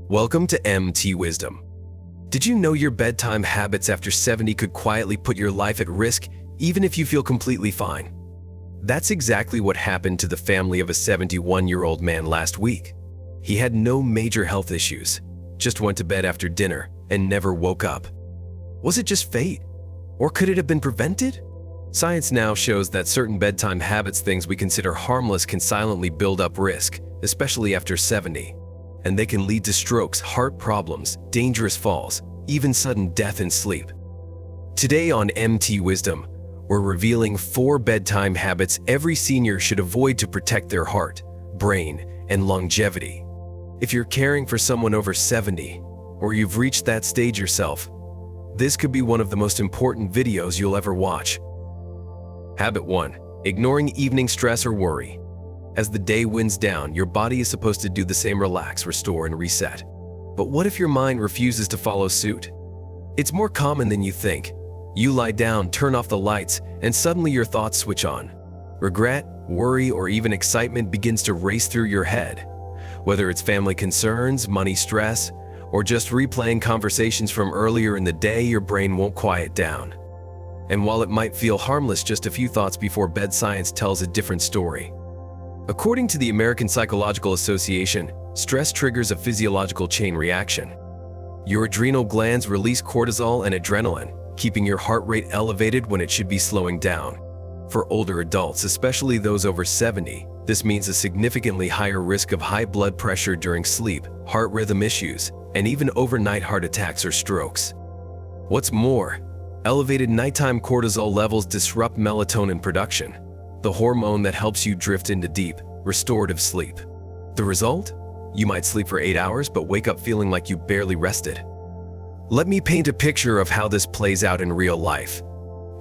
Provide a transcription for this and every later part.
Welcome to mtwisdom. Did you know your bedtime habits after 70 could quietly put your life at risk, even if you feel completely fine? That's exactly what happened to the family of a 71-year-old man last week. He had no major health issues, just went to bed after dinner and never woke up. Was it just fate? Or could it have been prevented? Science now shows that certain bedtime habits, things we consider harmless, can silently build up risk, especially after 70. And they can lead to strokes, heart problems, dangerous falls, even sudden death in sleep. Today on mtwisdom, we're revealing 4 bedtime habits every senior should avoid to protect their heart, brain, and longevity. If you're caring for someone over 70, or you've reached that stage yourself, this could be one of the most important videos you'll ever watch. Habit 1. Ignoring evening stress or worry. As the day winds down, your body is supposed to do the same: relax, restore, and reset. But what if your mind refuses to follow suit? It's more common than you think. You lie down, turn off the lights, and suddenly your thoughts switch on. Regret, worry, or even excitement begins to race through your head. Whether it's family concerns, money stress, or just replaying conversations from earlier in the day, your brain won't quiet down. And while it might feel harmless, just a few thoughts before bed, science tells a different story. According to the American Psychological Association, stress triggers a physiological chain reaction. Your adrenal glands release cortisol and adrenaline, keeping your heart rate elevated when it should be slowing down. For older adults, especially those over 70, this means a significantly higher risk of high blood pressure during sleep, heart rhythm issues, and even overnight heart attacks or strokes. What's more, elevated nighttime cortisol levels disrupt melatonin production, the hormone that helps you drift into deep, restorative sleep. The result? You might sleep for 8 hours but wake up feeling like you barely rested. Let me paint a picture of how this plays out in real life.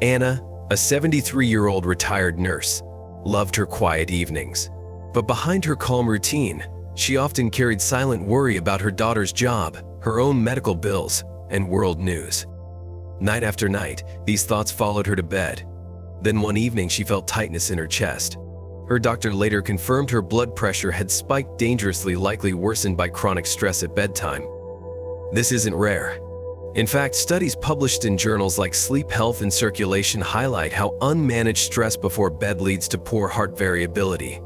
Anna, a 73-year-old retired nurse, loved her quiet evenings. But behind her calm routine, she often carried silent worry about her daughter's job, her own medical bills, and world news. Night after night, these thoughts followed her to bed. Then one evening, she felt tightness in her chest. Her doctor later confirmed her blood pressure had spiked dangerously, likely worsened by chronic stress at bedtime. This isn't rare. In fact, studies published in journals like Sleep Health and Circulation highlight how unmanaged stress before bed leads to poor heart variability,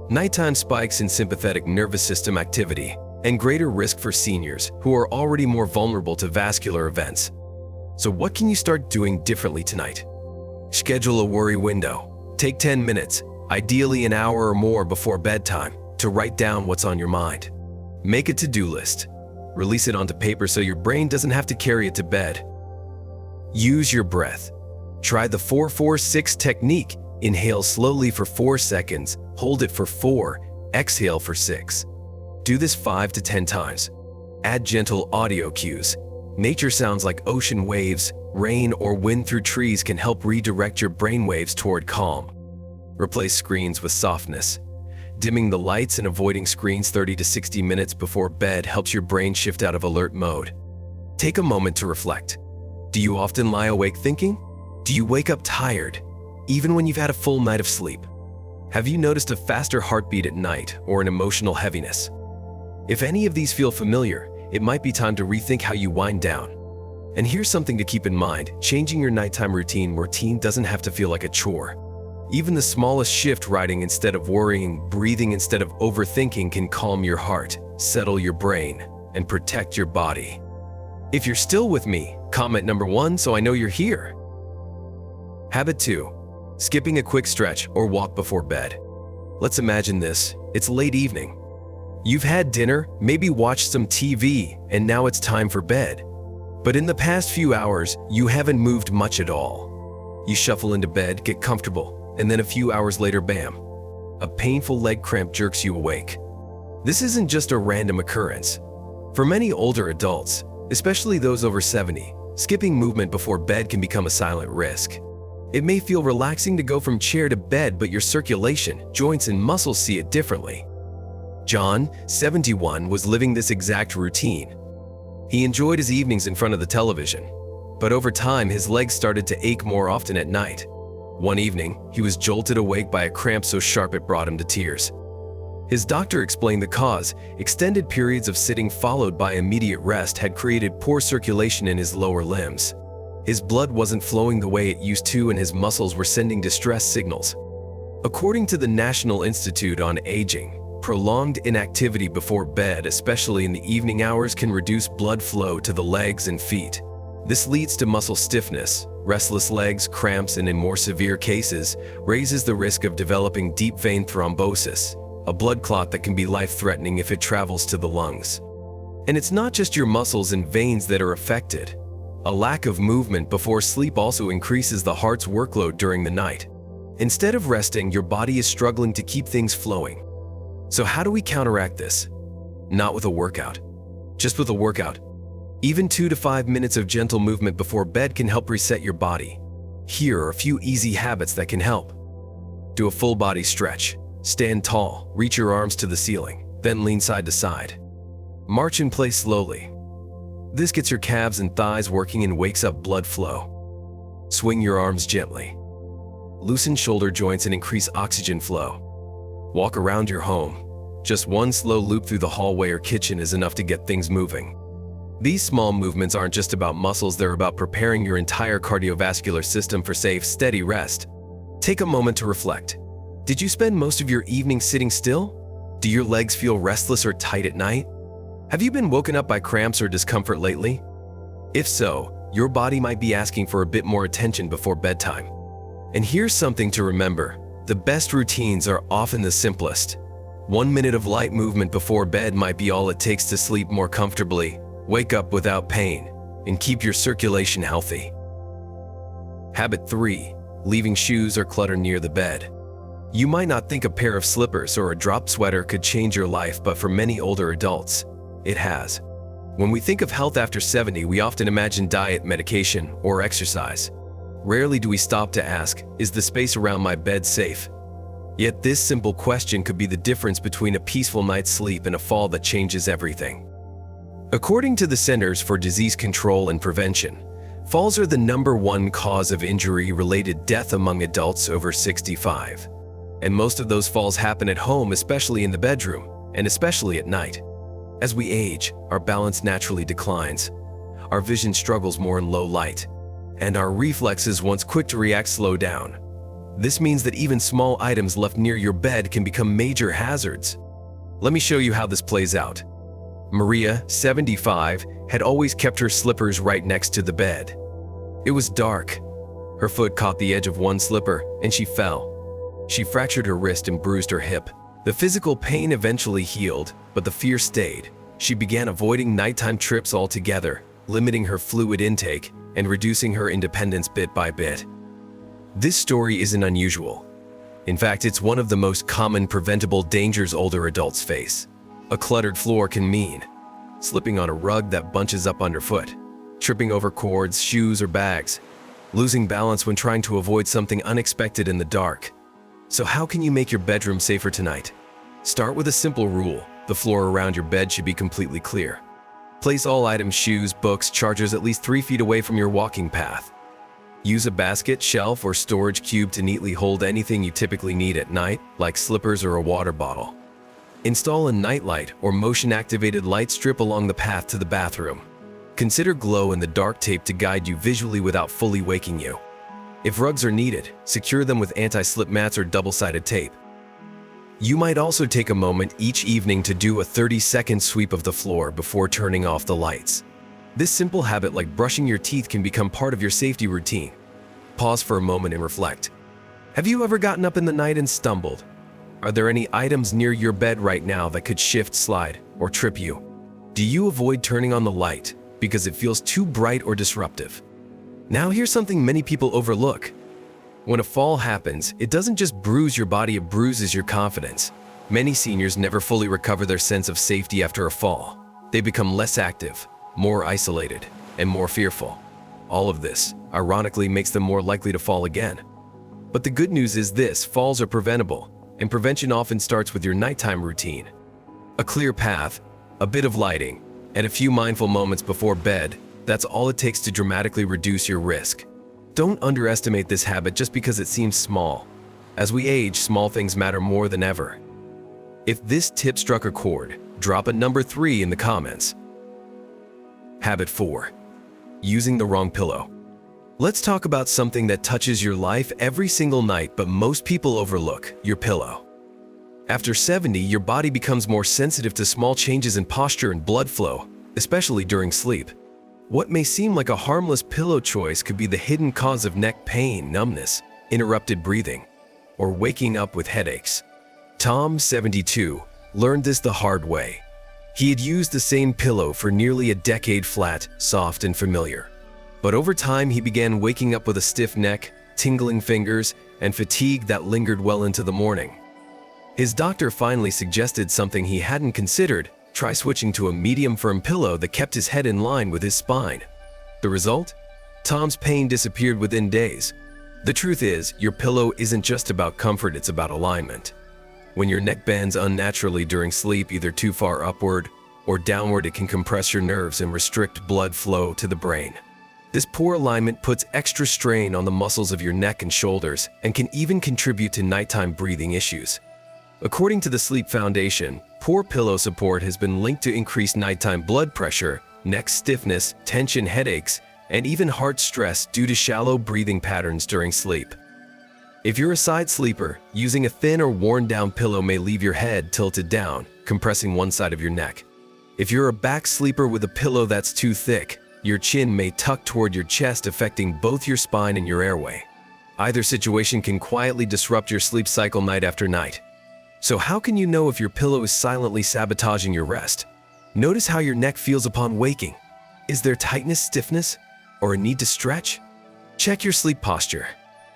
nighttime spikes in sympathetic nervous system activity, and greater risk for seniors who are already more vulnerable to vascular events. So what can you start doing differently tonight? Schedule a worry window. Take 10 minutes, ideally an hour or more before bedtime, to write down what's on your mind. Make a to-do list. Release it onto paper so your brain doesn't have to carry it to bed. Use your breath. Try the 4-4-6 technique. Inhale slowly for 4 seconds, hold it for 4, exhale for 6. Do this 5 to 10 times. Add gentle audio cues. Nature sounds like ocean waves, rain, or wind through trees can help redirect your brainwaves toward calm. Replace screens with softness. Dimming the lights and avoiding screens 30 to 60 minutes before bed helps your brain shift out of alert mode. Take a moment to reflect. Do you often lie awake thinking? Do you wake up tired, even when you've had a full night of sleep? Have you noticed a faster heartbeat at night or an emotional heaviness? If any of these feel familiar, it might be time to rethink how you wind down. And here's something to keep in mind: changing your nighttime routine doesn't have to feel like a chore. Even the smallest shift, writing instead of worrying, breathing instead of overthinking, can calm your heart, settle your brain, and protect your body. If you're still with me, comment number 1 so I know you're here. Habit 2. Skipping a quick stretch or walk before bed. Let's imagine this. It's late evening. You've had dinner, maybe watched some TV, and now it's time for bed. But in the past few hours, you haven't moved much at all. You shuffle into bed, get comfortable, and then a few hours later, bam, a painful leg cramp jerks you awake. This isn't just a random occurrence. For many older adults, especially those over 70, skipping movement before bed can become a silent risk. It may feel relaxing to go from chair to bed, but your circulation, joints, and muscles see it differently. John, 71, was living this exact routine. He enjoyed his evenings in front of the television, but over time his legs started to ache more often at night. One evening, he was jolted awake by a cramp so sharp it brought him to tears. His doctor explained the cause: extended periods of sitting followed by immediate rest had created poor circulation in his lower limbs. His blood wasn't flowing the way it used to, and his muscles were sending distress signals. According to the National Institute on Aging, prolonged inactivity before bed, especially in the evening hours, can reduce blood flow to the legs and feet. This leads to muscle stiffness, restless legs, cramps, and in more severe cases, raises the risk of developing deep vein thrombosis, a blood clot that can be life-threatening if it travels to the lungs. And it's not just your muscles and veins that are affected. A lack of movement before sleep also increases the heart's workload during the night. Instead of resting, your body is struggling to keep things flowing. So how do we counteract this? Not with a workout. Just with a workout. Even 2 to 5 minutes of gentle movement before bed can help reset your body. Here are a few easy habits that can help. Do a full body stretch. Stand tall, reach your arms to the ceiling, then lean side to side. March in place slowly. This gets your calves and thighs working and wakes up blood flow. Swing your arms gently. Loosen shoulder joints and increase oxygen flow. Walk around your home. Just one slow loop through the hallway or kitchen is enough to get things moving. These small movements aren't just about muscles, they're about preparing your entire cardiovascular system for safe, steady rest. Take a moment to reflect. Did you spend most of your evening sitting still? Do your legs feel restless or tight at night? Have you been woken up by cramps or discomfort lately? If so, your body might be asking for a bit more attention before bedtime. And here's something to remember: the best routines are often the simplest. 1 minute of light movement before bed might be all it takes to sleep more comfortably, wake up without pain, and keep your circulation healthy. Habit 3. Leaving shoes or clutter near the bed. You might not think a pair of slippers or a drop sweater could change your life, but for many older adults, it has. When we think of health after 70, we often imagine diet, medication, or exercise. Rarely do we stop to ask, is the space around my bed safe? Yet this simple question could be the difference between a peaceful night's sleep and a fall that changes everything. According to the Centers for Disease Control and Prevention, falls are the #1 cause of injury-related death among adults over 65. And most of those falls happen at home, especially in the bedroom, and especially at night. As we age, our balance naturally declines. Our vision struggles more in low light, and our reflexes, once quick to react, slow down. This means that even small items left near your bed can become major hazards. Let me show you how this plays out. Maria, 75, had always kept her slippers right next to the bed. It was dark. Her foot caught the edge of one slipper, and she fell. She fractured her wrist and bruised her hip. The physical pain eventually healed, but the fear stayed. She began avoiding nighttime trips altogether, limiting her fluid intake, and reducing her independence bit by bit. This story isn't unusual. In fact, it's one of the most common preventable dangers older adults face. A cluttered floor can mean slipping on a rug that bunches up underfoot, tripping over cords, shoes, or bags, losing balance when trying to avoid something unexpected in the dark. So how can you make your bedroom safer tonight? Start with a simple rule: the floor around your bed should be completely clear. Place all items, shoes, books, chargers, at least 3 feet away from your walking path. Use a basket, shelf, or storage cube to neatly hold anything you typically need at night, like slippers or a water bottle. Install a nightlight or motion-activated light strip along the path to the bathroom. Consider glow-in-the-dark tape to guide you visually without fully waking you. If rugs are needed, secure them with anti-slip mats or double-sided tape. You might also take a moment each evening to do a 30-second sweep of the floor before turning off the lights. This simple habit, like brushing your teeth, can become part of your safety routine. Pause for a moment and reflect. Have you ever gotten up in the night and stumbled? Are there any items near your bed right now that could shift, slide, or trip you? Do you avoid turning on the light because it feels too bright or disruptive? Now here's something many people overlook. When a fall happens, it doesn't just bruise your body, it bruises your confidence. Many seniors never fully recover their sense of safety after a fall. They become less active, more isolated, and more fearful. All of this, ironically, makes them more likely to fall again. But the good news is this: falls are preventable, and prevention often starts with your nighttime routine. A clear path, a bit of lighting, and a few mindful moments before bed, that's all it takes to dramatically reduce your risk. Don't underestimate this habit just because it seems small. As we age, small things matter more than ever. If this tip struck a chord, drop a number 3 in the comments. Habit 4. Using the wrong pillow. Let's talk about something that touches your life every single night but most people overlook: your pillow. After 70, your body becomes more sensitive to small changes in posture and blood flow, especially during sleep. What may seem like a harmless pillow choice could be the hidden cause of neck pain, numbness, interrupted breathing, or waking up with headaches. Tom, 72, learned this the hard way. He had used the same pillow for nearly a decade, flat, soft, and familiar. But over time, he began waking up with a stiff neck, tingling fingers, and fatigue that lingered well into the morning. His doctor finally suggested something he hadn't considered: try switching to a medium firm pillow that kept his head in line with his spine. The result? Tom's pain disappeared within days. The truth is, your pillow isn't just about comfort, it's about alignment. When your neck bends unnaturally during sleep, either too far upward or downward, it can compress your nerves and restrict blood flow to the brain. This poor alignment puts extra strain on the muscles of your neck and shoulders and can even contribute to nighttime breathing issues. According to the Sleep Foundation, poor pillow support has been linked to increased nighttime blood pressure, neck stiffness, tension, headaches, and even heart stress due to shallow breathing patterns during sleep. If you're a side sleeper, using a thin or worn-down pillow may leave your head tilted down, compressing one side of your neck. If you're a back sleeper with a pillow that's too thick, your chin may tuck toward your chest, affecting both your spine and your airway. Either situation can quietly disrupt your sleep cycle night after night. So how can you know if your pillow is silently sabotaging your rest? Notice how your neck feels upon waking. Is there tightness, stiffness, or a need to stretch? Check your sleep posture.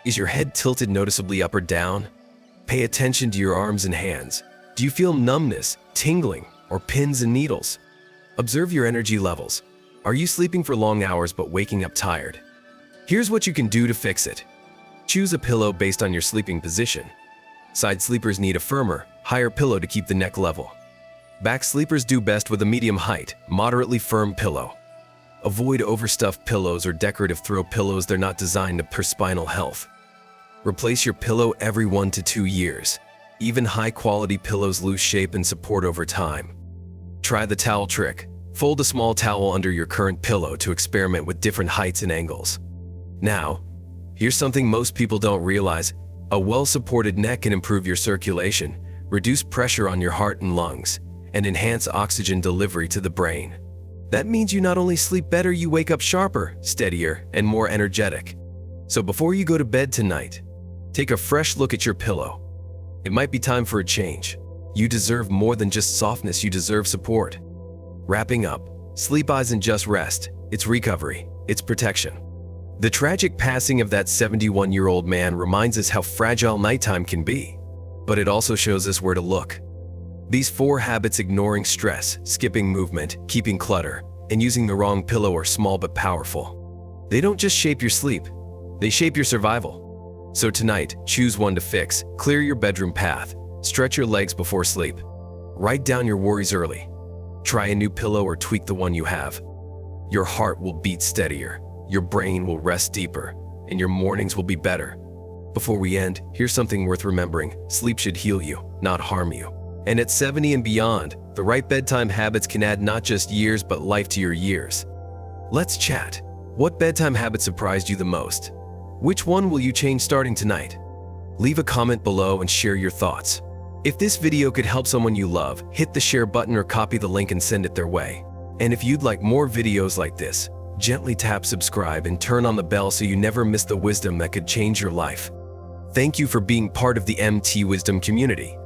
Is your head tilted noticeably up or down? Pay attention to your arms and hands. Do you feel numbness, tingling, or pins and needles? Observe your energy levels. Are you sleeping for long hours but waking up tired? Here's what you can do to fix it. Choose a pillow based on your sleeping position. Side sleepers need a firmer, higher pillow to keep the neck level. Back sleepers do best with a medium height, moderately firm pillow. Avoid overstuffed pillows or decorative throw pillows. They're not designed for spinal health. Replace your pillow every 1 to 2 years. Even high-quality pillows lose shape and support over time. Try the towel trick. Fold a small towel under your current pillow to experiment with different heights and angles. Now, here's something most people don't realize. A well-supported neck can improve your circulation, reduce pressure on your heart and lungs, and enhance oxygen delivery to the brain. That means you not only sleep better, you wake up sharper, steadier, and more energetic. So before you go to bed tonight, take a fresh look at your pillow. It might be time for a change. You deserve more than just softness, you deserve support. Wrapping up, sleep isn't just rest, it's recovery, it's protection. The tragic passing of that 71-year-old man reminds us how fragile nighttime can be, but it also shows us where to look. These 4 habits: ignoring stress, skipping movement, keeping clutter, and using the wrong pillow are small but powerful. They don't just shape your sleep, they shape your survival. So tonight, choose one to fix. Clear your bedroom path, stretch your legs before sleep. Write down your worries early. Try a new pillow or tweak the one you have. Your heart will beat steadier, your brain will rest deeper, and your mornings will be better. Before we end, here's something worth remembering. Sleep should heal you, not harm you. And at 70 and beyond, the right bedtime habits can add not just years but life to your years. Let's chat. What bedtime habit surprised you the most? Which one will you change starting tonight? Leave a comment below and share your thoughts. If this video could help someone you love, hit the share button or copy the link and send it their way. And if you'd like more videos like this, gently tap subscribe and turn on the bell so you never miss the wisdom that could change your life. Thank you for being part of the MT Wisdom community.